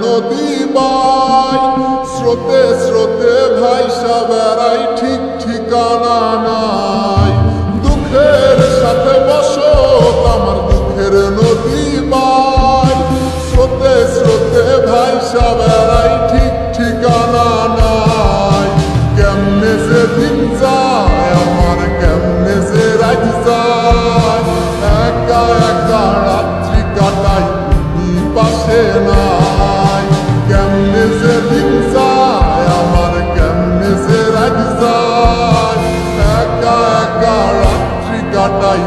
নদী বাই স্রোতে স্রোতে ভাইসা বেড়াই ঠিক ঠিকানা নাই দুঃখের সাথে বসত আমার দুঃখের নদী বাই স্রোতে স্রোতে ভাইসা বেড়াই ঠিক ঠিকানা নাই কেমনে যে দিন যায় আমার কেমনে যে রাত যায় একা একা রাত্রি কাটাই পাশে নাই কেমনে যে দিন যায় আমার কেমনে যে রাত যায় একা একা রাত্রি কাটাই